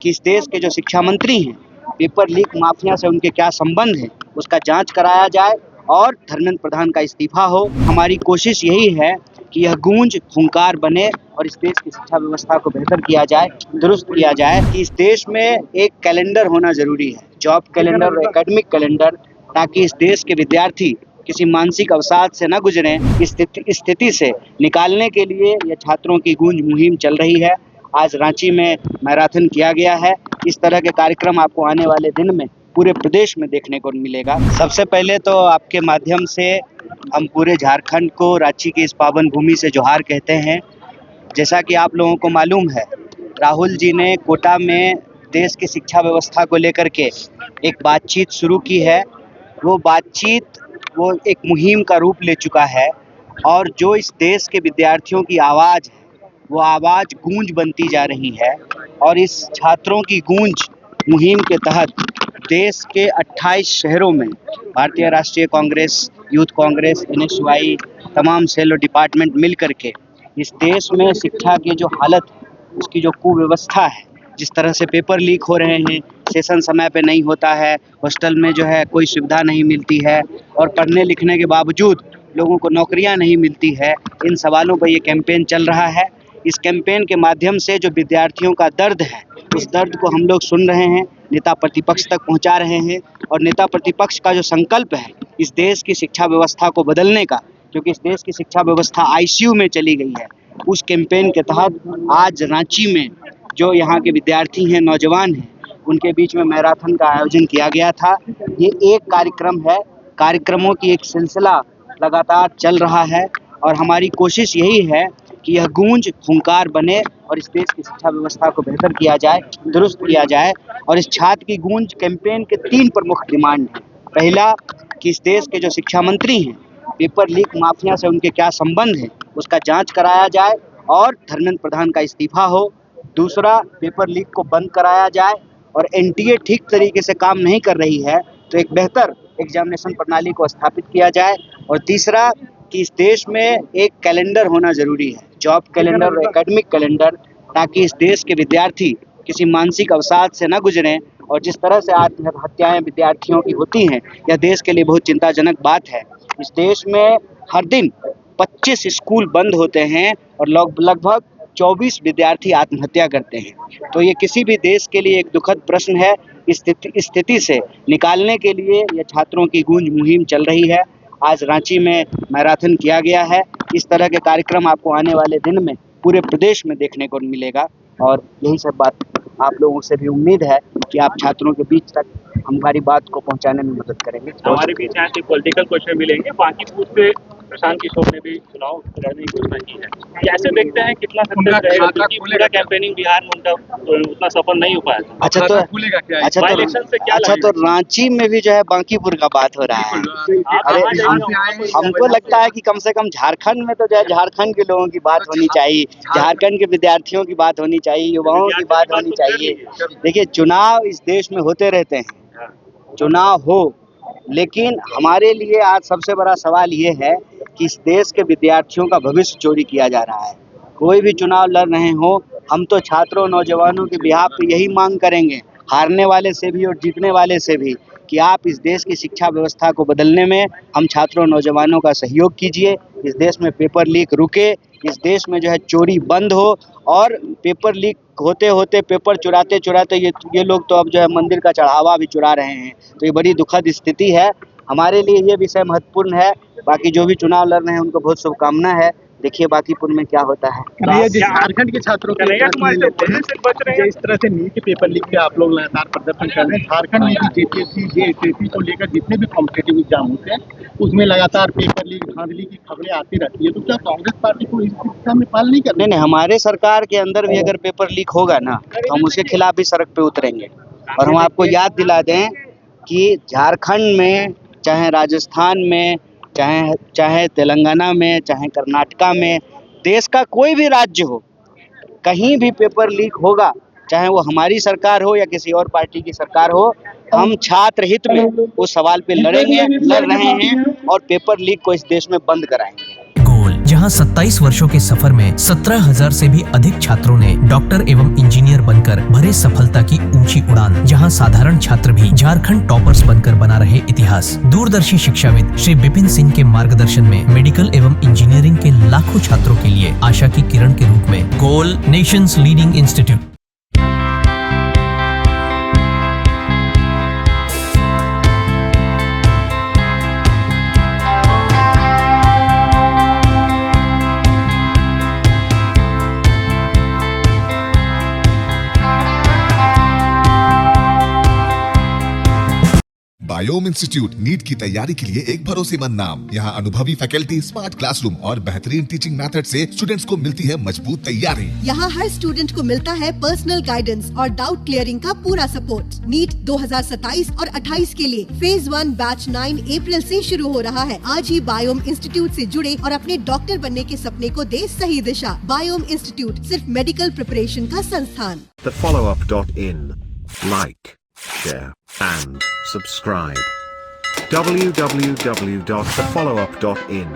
कि इस देश के जो शिक्षा मंत्री हैं, पेपर लीक माफिया से उनके क्या संबंध है, उसका जांच कराया जाए और धर्मेंद्र प्रधान का इस्तीफा हो। हमारी कोशिश यही है कि यह गूंज हुंकार बने और इस देश की शिक्षा व्यवस्था को बेहतर किया जाए, दुरुस्त किया जाए। कि इस देश में एक कैलेंडर होना जरूरी है, जॉब कैलेंडर और एकेडमिक कैलेंडर, ताकि इस देश के विद्यार्थी किसी मानसिक अवसाद से न गुजरें। इस स्थिति से निकालने के लिए यह छात्रों की गूंज मुहिम चल रही है। आज रांची में मैराथन किया गया है। इस तरह के कार्यक्रम आपको आने वाले दिन में पूरे प्रदेश में देखने को मिलेगा। सबसे पहले तो आपके माध्यम से हम पूरे झारखंड को रांची की इस पावन भूमि से जोहार कहते हैं। जैसा कि आप लोगों को मालूम है, राहुल जी ने कोटा में देश की शिक्षा व्यवस्था को लेकर के एक बातचीत शुरू की है। वो बातचीत वो एक मुहिम का रूप ले चुका है और जो इस देश के विद्यार्थियों की आवाज़ है, वो आवाज़ गूंज बनती जा रही है। और इस छात्रों की गूंज मुहिम के तहत देश के 28 शहरों में भारतीय राष्ट्रीय कांग्रेस, यूथ कांग्रेस, NSY, तमाम सेल और डिपार्टमेंट मिल करके इस देश में शिक्षा की जो हालत है, उसकी जो कुव्यवस्था है, जिस तरह से पेपर लीक हो रहे हैं, सेशन समय पे नहीं होता है, हॉस्टल में जो है कोई सुविधा नहीं मिलती है और पढ़ने लिखने के बावजूद लोगों को नौकरियां नहीं मिलती है, इन सवालों पर ये कैंपेन चल रहा है। इस कैंपेन के माध्यम से जो विद्यार्थियों का दर्द है, उस दर्द को हम लोग सुन रहे हैं, नेता प्रतिपक्ष तक पहुंचा रहे हैं। और नेता प्रतिपक्ष का जो संकल्प है इस देश की शिक्षा व्यवस्था को बदलने का, क्योंकि इस देश की शिक्षा व्यवस्था ICU में चली गई है, उस कैंपेन के तहत आज रांची में जो यहाँ के विद्यार्थी हैं, नौजवान हैं, उनके बीच में मैराथन का आयोजन किया गया था। ये एक कार्यक्रम है, कार्यक्रमों की एक सिलसिला लगातार चल रहा है और हमारी कोशिश यही है कि यह गूंज हुंकार बने और इस देश की शिक्षा व्यवस्था को बेहतर किया जाए, दुरुस्त किया जाए। और इस छात्र की गूंज कैंपेन के 3 प्रमुख डिमांड हैं। पहला, कि इस देश के जो शिक्षा मंत्री हैं, पेपर लीक माफिया से उनके क्या संबंध है, उसका जांच कराया जाए और धर्मेंद्र प्रधान का इस्तीफा हो। दूसरा, पेपर लीक को बंद कराया जाए और NTA ठीक तरीके से काम नहीं कर रही है तो एक बेहतर एग्जामिनेशन प्रणाली को स्थापित किया जाए। और तीसरा, कि इस देश में एक कैलेंडर होना जरूरी है, जॉब कैलेंडर और एकेडमिक कैलेंडर, ताकि इस देश के विद्यार्थी किसी मानसिक अवसाद से न गुजरें। और जिस तरह से आत्महत्याएं विद्यार्थियों की होती हैं, यह देश के लिए बहुत चिंताजनक बात है। इस देश में हर दिन 25 स्कूल बंद होते हैं और लगभग 24 विद्यार्थी आत्महत्या करते हैं। तो ये किसी भी देश के लिए एक दुखद प्रश्न है। इस स्थिति से निकालने के लिए यह छात्रों की गूंज मुहिम चल रही है। आज रांची में मैराथन किया गया है। इस तरह के कार्यक्रम आपको आने वाले दिन में पूरे प्रदेश में देखने को मिलेगा और यही सब बात आप लोगों से भी उम्मीद है कि आप छात्रों के बीच तक हमारी बात को पहुंचाने में मदद करेंगे। हमारे बीच यहाँ से पॉलिटिकल क्वेश्चन मिलेंगे। बांकीपुर से प्रशांत किशोर ने भी चुनाव लड़ने की घोषणा की है, कैसे देखते हैं कितना सक्सेस रहेगा? क्योंकि पूरा कैंपेनिंग बिहार में उनका उतना सफल नहीं हो पाया था। अच्छा तो रांची में भी जो है बांकीपुर का बात हो रहा है। अरे हमको लगता है कि कम से कम झारखंड में तो जो है झारखंड के लोगों की बात होनी चाहिए, झारखंड के विद्यार्थियों की बात होनी चाहिए, युवाओं की बात होनी चाहिए। देखिए, चुनाव इस देश में होते रहते हैं, चुनाव हो, लेकिन हमारे लिए आज सबसे बड़ा सवाल ये है कि इस देश के विद्यार्थियों का भविष्य चोरी किया जा रहा है। कोई भी चुनाव लड़ रहे हो, हम तो छात्रों नौजवानों के बिहाफ पे यही मांग करेंगे, हारने वाले से भी और जीतने वाले से भी, कि आप इस देश की शिक्षा व्यवस्था को बदलने में हम छात्रों नौजवानों का सहयोग कीजिए। इस देश में पेपर लीक रुके, इस देश में जो है चोरी बंद हो। और पेपर लीक होते होते, पेपर चुराते चुराते ये लोग तो अब जो है मंदिर का चढ़ावा भी चुरा रहे हैं। तो ये बड़ी दुखद स्थिति है। हमारे लिए ये विषय महत्वपूर्ण है। बाकी जो भी चुनाव लड़ रहे हैं उनको बहुत शुभकामना है। देखिए बांकीपुर में क्या होता है। झारखंड के छात्रों के इस तरह से नीट पेपर लीक पे आप लोग लगातार प्रदर्शन कर रहे हैं। झारखंड में JPSC को लेकर जितने भी कॉम्पिटेटिव एग्जाम होते हैं उसमें लगातार पेपर लीक, धांधली की खबरें आती रहती है, तो क्या कांग्रेस पार्टी को इस दिशा में पाल नहीं करना? नहीं, हमारे सरकार के अंदर भी अगर पेपर लीक होगा ना, तो हम उसके खिलाफ भी सड़क पे उतरेंगे। और हम आपको याद दिला दें कि झारखंड में, चाहे राजस्थान में, चाहे तेलंगाना में, चाहे कर्नाटका में, देश का कोई भी राज्य हो, कहीं भी पेपर लीक होगा, चाहे वो हमारी सरकार हो या किसी और पार्टी की सरकार हो, हम छात्र हित में उस सवाल पे लड़ेंगे, लड़ रहे हैं और पेपर लीक को इस देश में बंद कराएंगे। जहां 27 वर्षों के सफर में 17,000 से भी अधिक छात्रों ने डॉक्टर एवं इंजीनियर बनकर भरे सफलता की ऊंची उड़ान। जहां साधारण छात्र भी झारखंड टॉपर्स बनकर बना रहे इतिहास। दूरदर्शी शिक्षाविद श्री विपिन सिंह के मार्गदर्शन में मेडिकल एवं इंजीनियरिंग के लाखों छात्रों के लिए आशा की किरण के रूप में Goal nation's leading institute. Biome institute NEET की तैयारी के लिए एक भरोसेमंद नाम। यहाँ अनुभवी फैकल्टी, स्मार्ट क्लासरूम और बेहतरीन टीचिंग मेथड से स्टूडेंट्स को मिलती है मजबूत तैयारी। यहाँ हर स्टूडेंट को मिलता है पर्सनल गाइडेंस और डाउट क्लियरिंग का पूरा सपोर्ट। नीट 2027 और 28 के लिए फेज 1 बैच 9 अप्रैल से शुरू हो रहा है। आज ही बायोम इंस्टीट्यूट से जुड़े और अपने डॉक्टर बनने के सपने को दे सही दिशा। बायोम इंस्टीट्यूट सिर्फ मेडिकल प्रिपरेशन का संस्थान। thefollowup.in. Like, share and subscribe. www.thefollowup.in